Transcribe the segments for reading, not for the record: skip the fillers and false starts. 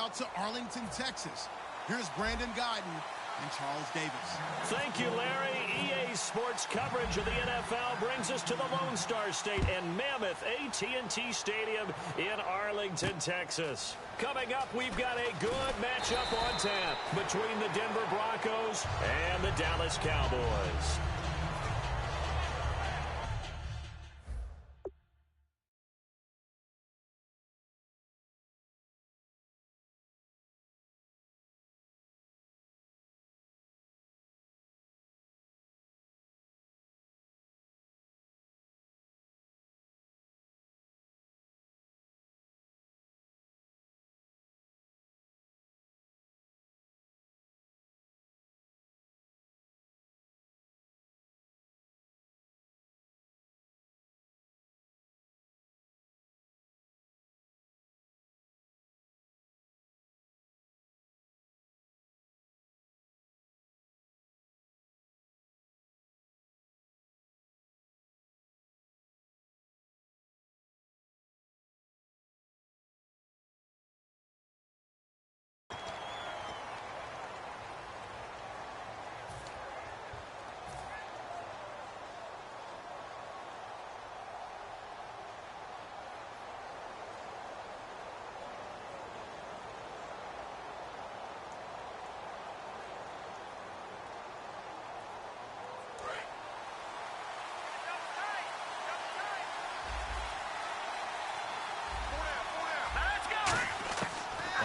out to Arlington, Texas. Here's Brandon Guyton and Charles Davis. Thank you, Larry. EA Sports coverage of the NFL brings us to the Lone Star State and Mammoth AT&T Stadium in Arlington, Texas. Coming up, we've got a good matchup on tap between the Denver Broncos and the Dallas Cowboys.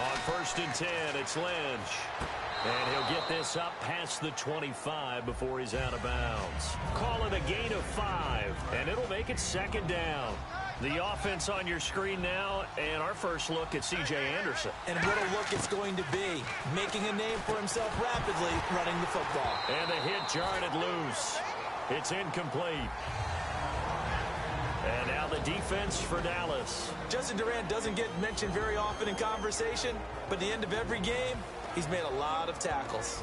On 1st and 10, it's Lynch. And he'll get this up past the 25 before he's out of bounds. Call it a gain of 5, and it'll make it 2nd down. The offense on your screen now, and our first look at C.J. Anderson. And what a look it's going to be. Making a name for himself rapidly, running the football. And the hit jarred it loose. It's incomplete. And now the defense for Dallas. Justin Durant doesn't get mentioned very often in conversation, but at the end of every game, he's made a lot of tackles.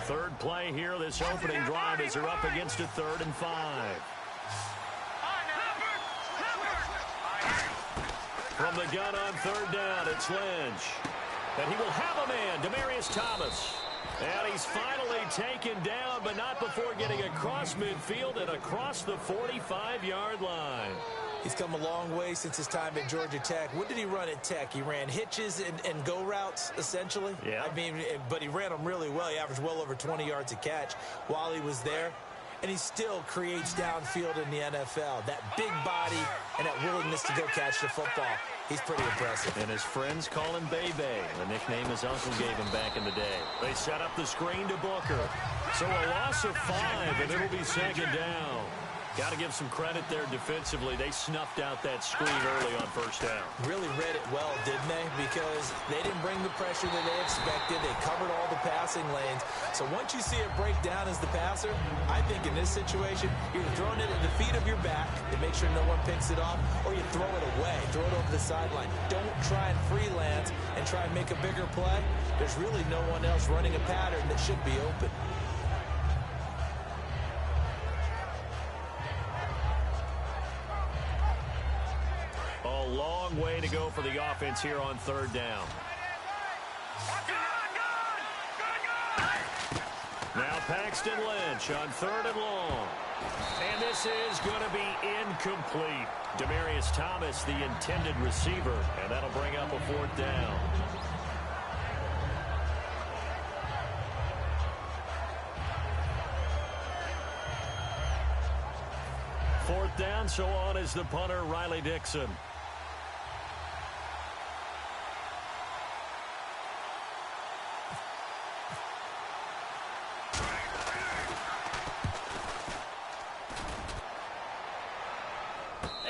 Third play here, this opening drive as they're up against a 3rd and 5. From the gun on 3rd down, it's Lynch. And he will have a man, Demaryius Thomas. And he's finally taken down, but not before getting across midfield and across the 45-yard line. He's come a long way since his time at Georgia Tech. What did he run at Tech? He ran hitches and go routes, essentially. Yeah. I mean, but he ran them really well. He averaged well over 20 yards a catch while he was there. And he still creates downfield in the NFL. That big body and that willingness to go catch the football. He's pretty impressive. And his friends call him Bebe, the nickname his uncle gave him back in the day. They set up the screen to Booker. So a loss of 5, and it'll be 2nd down. Got to give some credit there defensively. They snuffed out that screen early on 1st down. Really read it well, didn't they? Because they didn't bring the pressure that they expected. They covered all the passing lanes. So once you see it break down as the passer, I think in this situation, you're throwing it at the feet of your back to make sure no one picks it off, or you throw it away, throw it over the sideline. Don't try and freelance and try and make a bigger play. There's really no one else running a pattern that should be open. A long way to go for the offense here on 3rd down. Now Paxton Lynch on 3rd and long. And this is going to be incomplete. Demaryius Thomas, the intended receiver, and that'll bring up a 4th down. Fourth down, so on is the punter, Riley Dixon.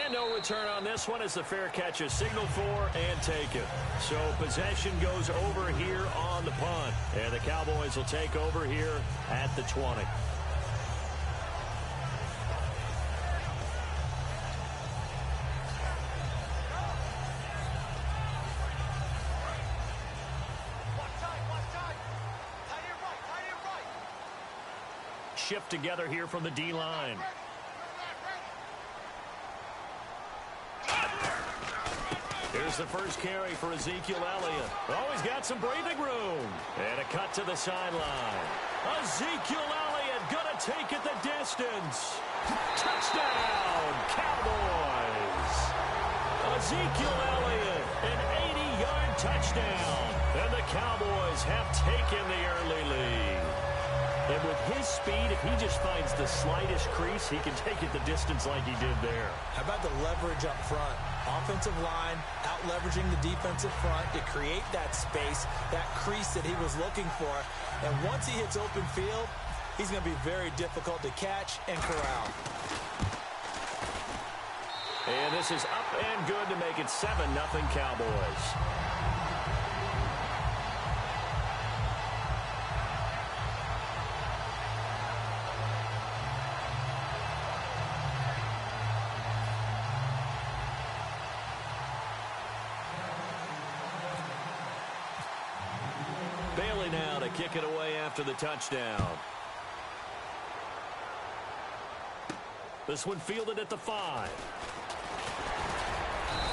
And no return on this one as the fair catch is signaled for and taken. So possession goes over here on the punt. And the Cowboys will take over here at the 20. Shift together here from the D-line. Here's the first carry for Ezekiel Elliott. Oh, he's got some breathing room. And a cut to the sideline. Ezekiel Elliott gonna take it the distance. Touchdown, Cowboys. Ezekiel Elliott, an 80-yard touchdown. And the Cowboys have taken the early lead. And with his speed, if he just finds the slightest crease, he can take it the distance like he did there. How about the leverage up front? Offensive line out-leveraging the defensive front to create that space, that crease that he was looking for. And once he hits open field, he's going to be very difficult to catch and corral. And this is up and good to make it 7-0 Cowboys. Bailey now to kick it away after the touchdown. This one fielded at the 5.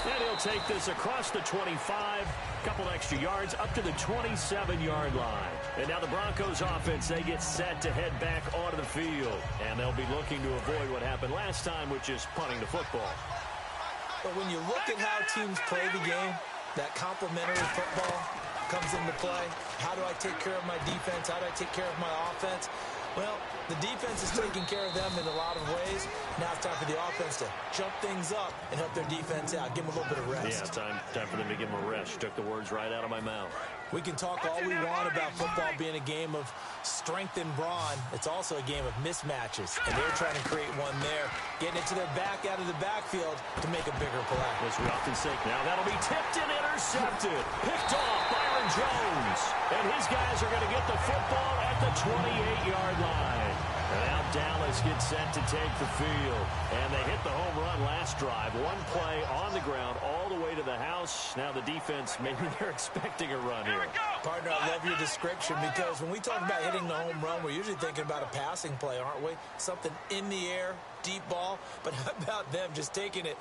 And he'll take this across the 25. Couple extra yards up to the 27-yard line. And now the Broncos offense, they get set to head back onto the field. And they'll be looking to avoid what happened last time, which is punting the football. But when you look at how teams play the game, that complementary football comes into play. How do I take care of my defense? How do I take care of my offense? Well, the defense is taking care of them in a lot of ways. Now it's time for the offense to jump things up and help their defense out. Give them a little bit of rest. Yeah, time for them to give them a rest. Took the words right out of my mouth. We can talk all we want about football being a game of strength and brawn. It's also a game of mismatches, and they're trying to create one there, getting it to their back out of the backfield to make a bigger play. As we often say, now that'll be tipped and intercepted. Picked off Byron Jones. And his guys are going to get the football at the 28-yard line. And now Dallas gets set to take the field. And they hit the home run last drive. One play on the ground all the way to the house. Now the defense, maybe they're expecting a run here. Partner, I love your description because when we talk about hitting the home run, we're usually thinking about a passing play, aren't we? Something in the air, deep ball. But how about them just taking it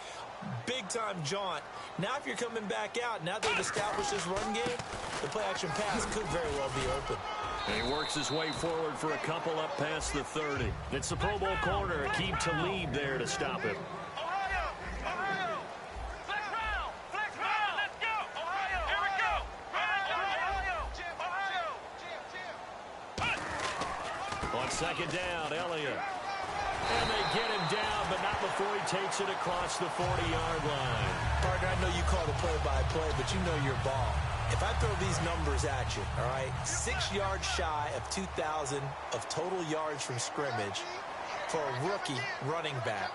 big-time jaunt? Now if you're coming back out, now they've established this run game, the play-action pass could very well be open. And he works his way forward for a couple up past the 30. It's the Pro Bowl corner, Aqib Talib there to stop him. On second down, Elliott. And they get him down, but not before he takes it across the 40-yard line. Partner, I know you call the play-by-play, but you know your ball. If I throw these numbers at you, all right, 6 yards shy of 2,000 of total yards from scrimmage for a rookie running back.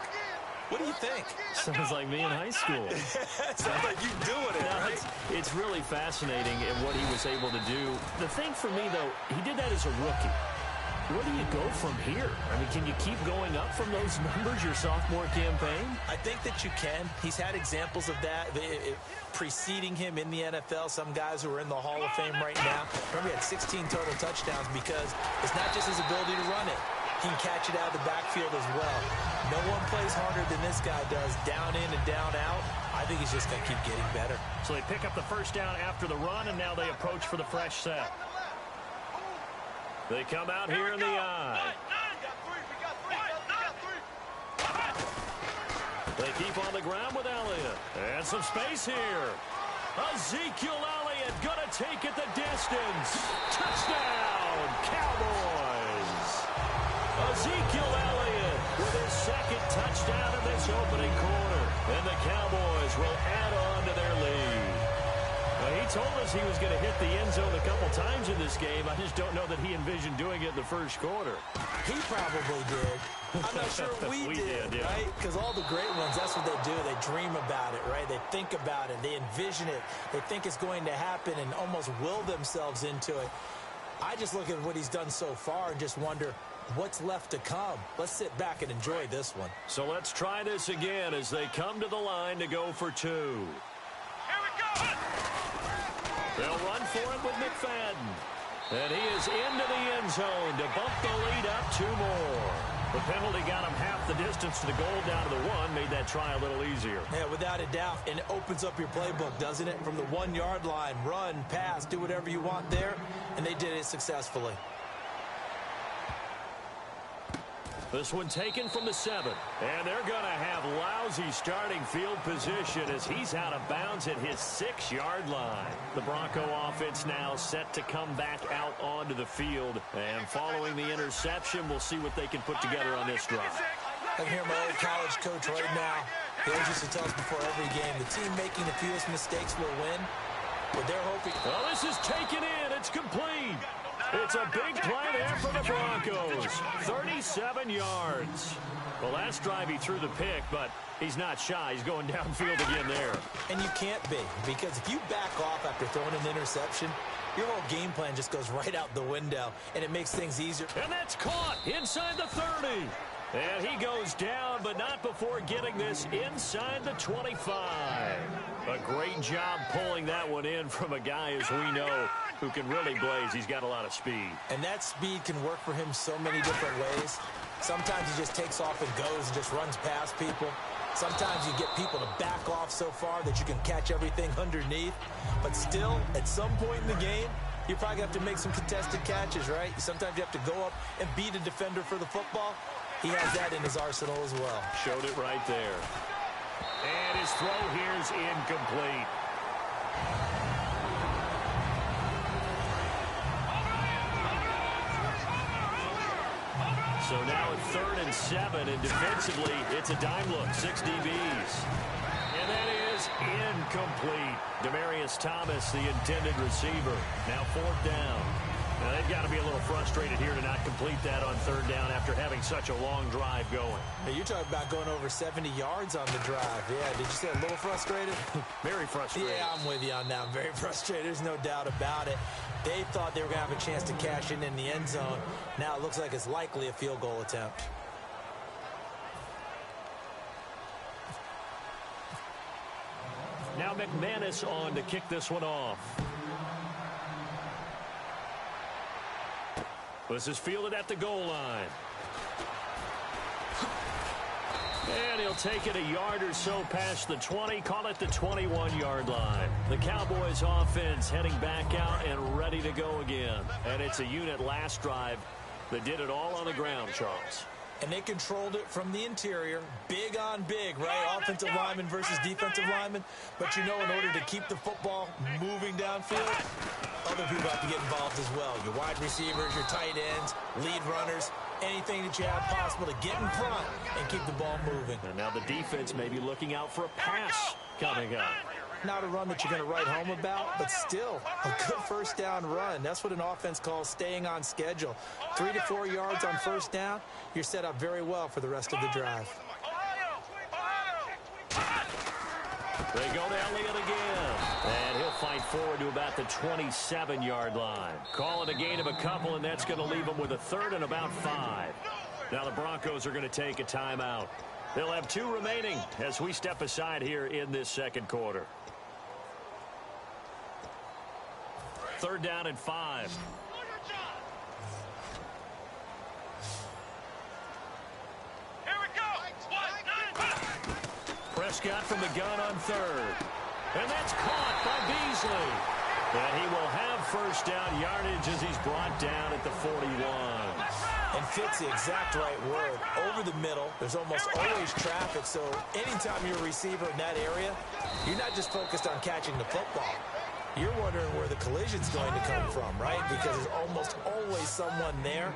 What do you think? Sounds like me in high school. Sounds like you doing it, right? It's really fascinating in what he was able to do. The thing for me, though, he did that as a rookie. Where do you go from here? I mean, can you keep going up from those numbers your sophomore campaign? I think that you can. He's had examples of that preceding him in the NFL. Some guys who are in the Hall of Fame right now. Remember, he had 16 total touchdowns because it's not just his ability to run it. He can catch it out of the backfield as well. No one plays harder than this guy does, down in and down out. I think he's just going to keep getting better. So they pick up the first down after the run, and now they approach for the fresh set. They come out here in the eye. They keep on the ground with Elliott. And some space here. Ezekiel Elliott gonna take it the distance. Touchdown, Cowboys. Ezekiel Elliott with his second touchdown in this opening quarter. And the Cowboys will add on to their lead. He told us he was going to hit the end zone a couple times in this game. I just don't know that he envisioned doing it in the first quarter. He probably did. I'm not sure we did, yeah. Right? Because all the great ones, that's what they do. They dream about it, right? They think about it. They envision it. They think it's going to happen and almost will themselves into it. I just look at what he's done so far and just wonder what's left to come. Let's sit back and enjoy this one. So let's try this again as they come to the line to go for two. They'll run for it with McFadden. And he is into the end zone to bump the lead up 2 more. The penalty got him half the distance to the goal down to the 1, made that try a little easier. Yeah, without a doubt. And it opens up your playbook, doesn't it? From the 1-yard line, run, pass, do whatever you want there. And they did it successfully. This one taken from the 7. And they're going to have lousy starting field position as he's out of bounds at his 6-yard line. The Bronco offense now set to come back out onto the field. And following the interception, we'll see what they can put together on this drive. I can hear my old college coach right now. He always used to tell us before every game, the team making the fewest mistakes will win. But they're hoping. Well, this is taken in. It's complete. It's a big play there for the Broncos. 37 yards. Well, last drive he threw the pick, but he's not shy. He's going downfield again there. And you can't be, because if you back off after throwing an interception, your whole game plan just goes right out the window, and it makes things easier. And that's caught inside the 30. And he goes down, but not before getting this inside the 25. A great job pulling that one in from a guy, as we know, who can really blaze. He's got a lot of speed. And that speed can work for him so many different ways. Sometimes he just takes off and goes and just runs past people. Sometimes you get people to back off so far that you can catch everything underneath. But still, at some point in the game, you probably have to make some contested catches, right? Sometimes you have to go up and beat a defender for the football. He has that in his arsenal as well. Showed it right there. And his throw here's incomplete. So now at 3rd and 7, and defensively, it's a dime look, 6 DBs. And that is incomplete. Demaryius Thomas, the intended receiver. Now 4th down. Now they've got to be a little frustrated here to not complete that on 3rd down after having such a long drive going. Now you're talking about going over 70 yards on the drive. Yeah, did you say a little frustrated? Very frustrated. Yeah, I'm with you on that. Very frustrated. There's no doubt about it. They thought they were going to have a chance to cash in the end zone. Now it looks like it's likely a field goal attempt. Now McManus on to kick this one off. This is fielded at the goal line. And he'll take it a yard or so past the 20, call it the 21-yard line. The Cowboys offense heading back out and ready to go again. And it's a unit last drive that did it all on the ground, Charles. And they controlled it from the interior, big on big, right? Offensive lineman versus defensive lineman. But you know, in order to keep the football moving downfield, other people have to get involved as well. Your wide receivers, your tight ends, lead runners, anything that you have possible to get in front and keep the ball moving. And now the defense may be looking out for a pass coming up. Not a run that you're going to write home about, but still a good 1st down run. That's what an offense calls staying on schedule. 3 to 4 yards on 1st down, you're set up very well for the rest of the drive. They go to Elliott again. And he'll fight forward to about the 27-yard line. Call it a gain of a couple, and that's going to leave them with a 3rd and about 5. Now the Broncos are going to take a timeout. They'll have 2 remaining as we step aside here in this 2nd quarter. 3rd down and 5. Prescott from the gun on 3rd. And that's caught by Beasley. And he will have 1st down yardage as he's brought down at the 41. And fits the exact right word. Over the middle, there's almost always traffic, so anytime you're a receiver in that area, you're not just focused on catching the football. You're wondering where the collision's going to come from, right? Because there's almost always someone there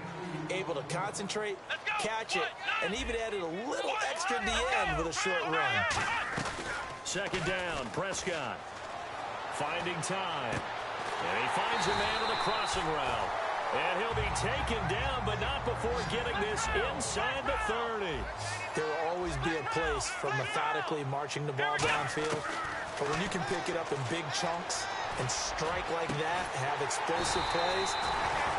able to concentrate, catch it, and even added a little extra at the end with a short run. 2nd down, Prescott finding time. And he finds a man on the crossing route. And he'll be taken down, but not before getting this inside the 30. There will always be a place for methodically marching the ball downfield. But when you can pick it up in big chunks and strike like that, have explosive plays,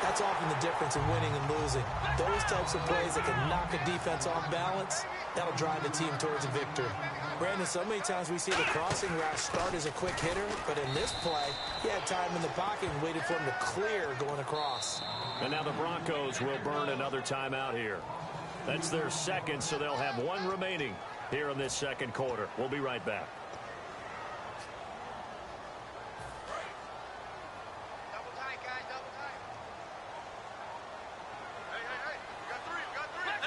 that's often the difference in winning and losing. Those types of plays that can knock a defense off balance, that'll drive the team towards a victory. Brandon, so many times we see the crossing route start as a quick hitter, but in this play, he had time in the pocket and waited for him to clear going across. And now the Broncos will burn another timeout here. That's their second, so they'll have one remaining here in this second quarter. We'll be right back. Double tight, guys, double tight.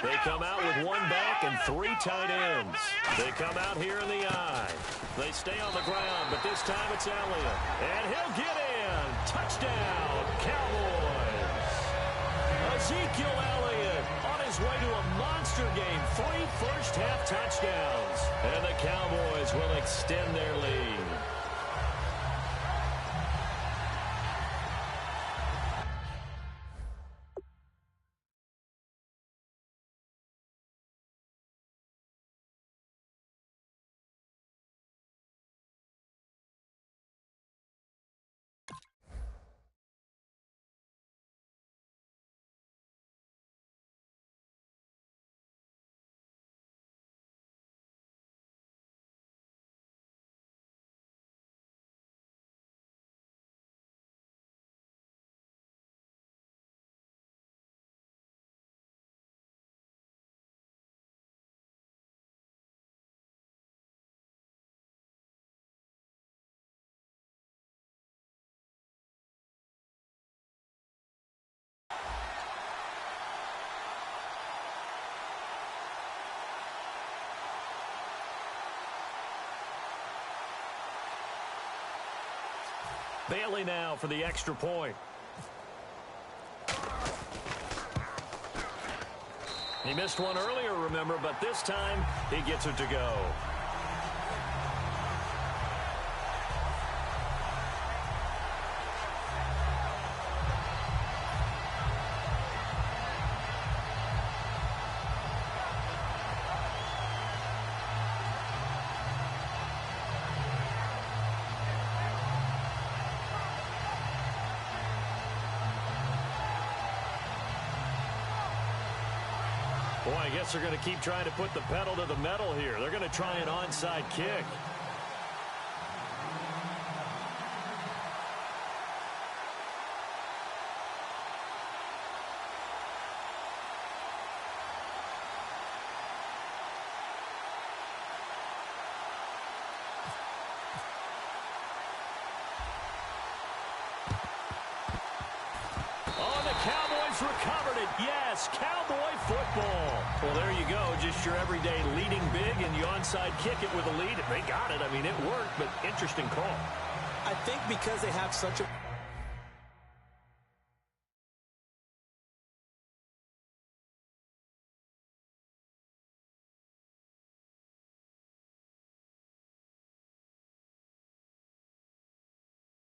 Hey. They come out with one back and three tight ends. They come out here in the I. They stay on the ground, but this time it's Elliott. And he'll get in. Touchdown, Cowboys. Ezekiel Elliott on his way to a monster game. 3 first-half touchdowns. And the Cowboys will extend their lead. Bailey now for the extra point. He missed one earlier, remember, but this time he gets it to go. Boy, I guess they're going to keep trying to put the pedal to the metal here. They're going to try an onside kick. Recovered it. Yes, Cowboy football. Well, there you go. Just your everyday leading big, and you onside kick it with a lead. They got it. I mean, it worked, but interesting call. I think because they have such a